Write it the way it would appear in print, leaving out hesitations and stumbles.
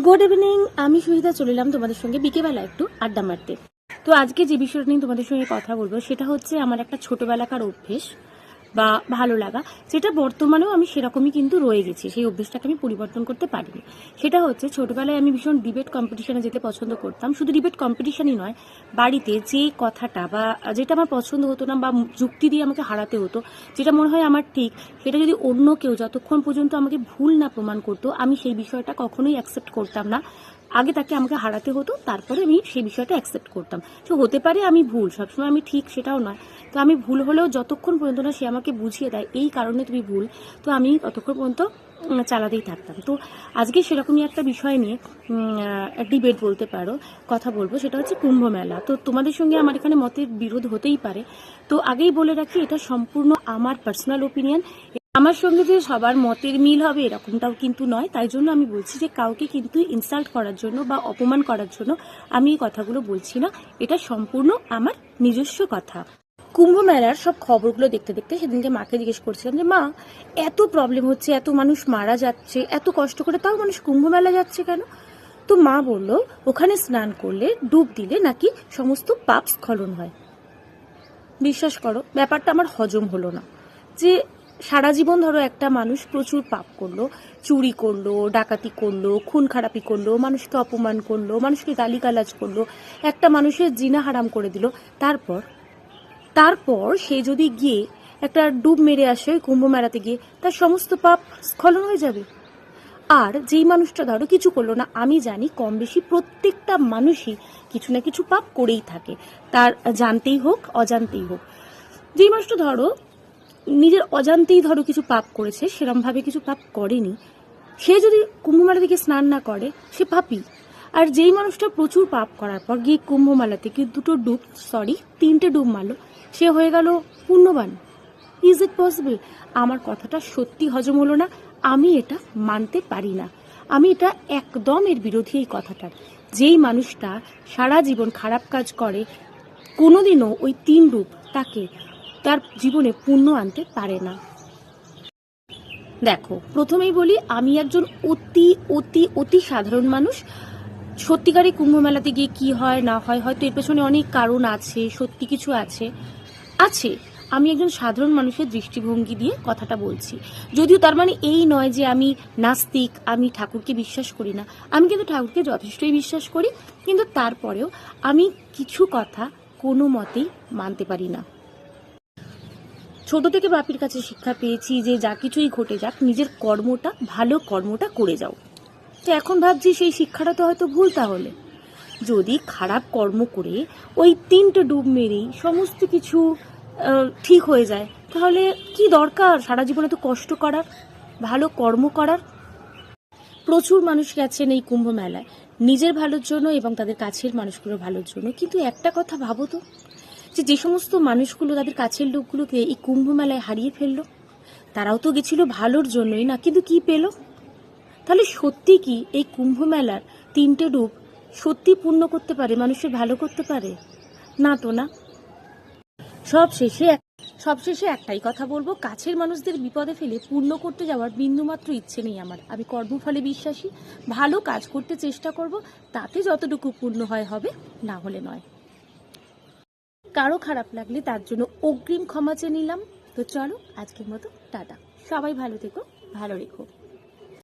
Good evening. আমি সুহিতা চলে এলাম তোমাদের সঙ্গে বিকেলবেলা একটু আড্ডা মারতে। তো আজকে যে বিষয়টা নিয়ে তোমাদের সঙ্গে কথা বলবো সেটা হচ্ছে আমার একটা ছোটবেলাকার অভ্যেস বা ভালো লাগা, যেটা বর্তমানেও আমি সেরকমই কিন্তু রয়ে গেছি, সেই অভ্যেসটাকে আমি পরিবর্তন করতে পারিনি। সেটা হচ্ছে ছোটবেলায় আমি ভীষণ ডিবেট কম্পিটিশনে যেতে পছন্দ করতাম। শুধু ডিবেট কম্পিটিশনই নয়, বাড়িতে যে কথাটা বা যেটা আমার পছন্দ হতো না বা যুক্তি দিয়ে আমাকে হারাতে হতো, যেটা মনে হয় আমার ঠিক, সেটা যদি অন্য কেউ যতক্ষণ পর্যন্ত আমাকে ভুল না প্রমাণ করতো আমি সেই বিষয়টা কখনোই অ্যাকসেপ্ট করতাম না। আগে তাকে আমাকে হারাতে হতো, তারপরে আমি সেই বিষয়টা অ্যাকসেপ্ট করতাম। তো হতে পারে আমি ভুল, সবসময় আমি ঠিক সেটাও নয়। তো আমি ভুল হলেও যতক্ষণ পর্যন্ত না সে আমাকে বুঝিয়ে দেয় এই কারণে তুমি ভুল, তো আমি ততক্ষণ পর্যন্ত চালাতেই থাকতাম। তো আজকে সেরকমই একটা বিষয় নিয়ে ডিবেট বলতে পারো, কথা বলবো। সেটা হচ্ছে কুম্ভ মেলা। তো তোমাদের সঙ্গে আমার এখানে মতের বিরোধ হতেই পারে। তো আগেই বলে রাখি, এটা সম্পূর্ণ আমার পার্সোনাল ওপিনিয়ন। আমার সঙ্গে যে সবার মতের মিল হবে এরকমটাও কিন্তু নয়। তাই জন্য আমি বলছি যে কাউকে কিন্তু ইনসাল্ট করার জন্য বা অপমান করার জন্য আমি এই কথাগুলো বলছি না। এটা সম্পূর্ণ আমার নিজস্ব কথা। কুম্ভ মেলার সব খবরগুলো দেখতে দেখতে সেদিনকে মাকে জিজ্ঞেস করছিলাম যে মা, এত প্রবলেম হচ্ছে, এত মানুষ মারা যাচ্ছে, এত কষ্ট করে তাও মানুষ কুম্ভ মেলা যাচ্ছে কেন? তো মা বলল ওখানে স্নান করলে ডুব দিলে নাকি সমস্ত পাপ স্খলন হয়। বিশ্বাস করো, ব্যাপারটা আমার হজম হলো না। যে সারা জীবন ধরো একটা মানুষ প্রচুর পাপ করলো, চুরি করলো, ডাকাতি করলো, খুন খারাপি করলো, মানুষকে অপমান করলো, মানুষকে গালিগালাজ করলো, একটা মানুষের জিনা হারাম করে দিল, তারপর তারপর সে যদি গিয়ে একটা ডুব মেরে আসে ওই কুম্ভ মেলাতে গিয়ে, তার সমস্ত পাপ স্খলন হয়ে যাবে। আর যেই মানুষটা ধরো কিছু করলো না, আমি জানি কম বেশি প্রত্যেকটা মানুষই কিছু না কিছু পাপ করেই থাকে, তার জানতেই হোক অজান্তেই হোক। যেই মানুষটা ধরো নিজের অজান্তেই ধরো কিছু পাপ করেছে, সেরমভাবে কিছু পাপ করেনি, সে যদি কুম্ভ মেলা থেকে স্নান না করে সে পাপী। আর যেই মানুষটা প্রচুর পাপ করার পর গিয়ে কুম্ভ মেলা থেকে তিনটে ডুব মারলো, সে হয়ে গেল পুণ্যবান। Is it possible? আমার কথাটা সত্যি হজম হলো না, আমি এটা মানতে পারি না। আমি এটা একদম এর বিরোধী এই কথাটার। যেই মানুষটা সারা জীবন খারাপ কাজ করে, কোনোদিনও ওই 3 ডুব তাকে তার জীবনে পুণ্য আনতে পারে না। দেখো, প্রথমেই বলি আমি একজন অতি অতি অতি সাধারণ মানুষ। সত্যিকারে কুম্ভ মেলাতে গিয়ে কি হয় না হয়, হয়তো এর পেছনে অনেক কারণ আছে, সত্যি কিছু আছে আছে আমি একজন সাধারণ মানুষের দৃষ্টিভঙ্গি দিয়ে কথাটা বলছি। যদিও তার মানে এই নয় যে আমি নাস্তিক, আমি ঠাকুরকে বিশ্বাস করি না। আমি কিন্তু ঠাকুরকে যথেষ্টই বিশ্বাস করি, কিন্তু তারপরেও আমি কিছু কথা কোনো মতেই মানতে পারি না। ছোট থেকে বাপির কাছে শিক্ষা পেয়েছি যে যা কিছুই ঘটে যাক, নিজের কর্মটা, ভালো কর্মটা করে যাও। তো এখন ভাবছি সেই শিক্ষাটা তো হয়তো ভুল। তাহলে যদি খারাপ কর্ম করে ওই 3টে ডুব মেরেই সমস্ত কিছু ঠিক হয়ে যায়, তাহলে কি দরকার সারা জীবনে তো কষ্ট করার, ভালো কর্ম করার? প্রচুর মানুষ গেছেন এই কুম্ভ মেলায় নিজের ভালোর জন্য এবং তাদের কাছের মানুষগুলোর ভালোর জন্য। কিন্তু একটা কথা ভাবো তো, যে সমস্ত মানুষগুলো তাদের কাছের লোকগুলোকে এই কুম্ভ মেলায় হারিয়ে ফেললো, তারাও তো গেছিল ভালোর জন্যই না, কিন্তু কি পেল? তাহলে সত্যি কি এই কুম্ভ মেলার 3টে ডুব সত্যি পূর্ণ করতে পারে, মানুষের ভালো করতে পারে? না তো না। সবশেষে একটাই কথা বলবো, কাছের মানুষদের বিপদে ফেলে পূর্ণ করতে যাওয়ার বিন্দুমাত্র ইচ্ছে নেই আমার। আমি কর্মফলে বিশ্বাসী, ভালো কাজ করতে চেষ্টা করব, তাতে যতটুকু পূর্ণ হয় হবে, না হলে নয়। কারো খারাপ লাগলে তার জন্য অগ্রিম ক্ষমা চেয়ে নিলাম। তো চলো আজকের মতো টাটা। সবাই ভালো থেকো, ভালো রেখো।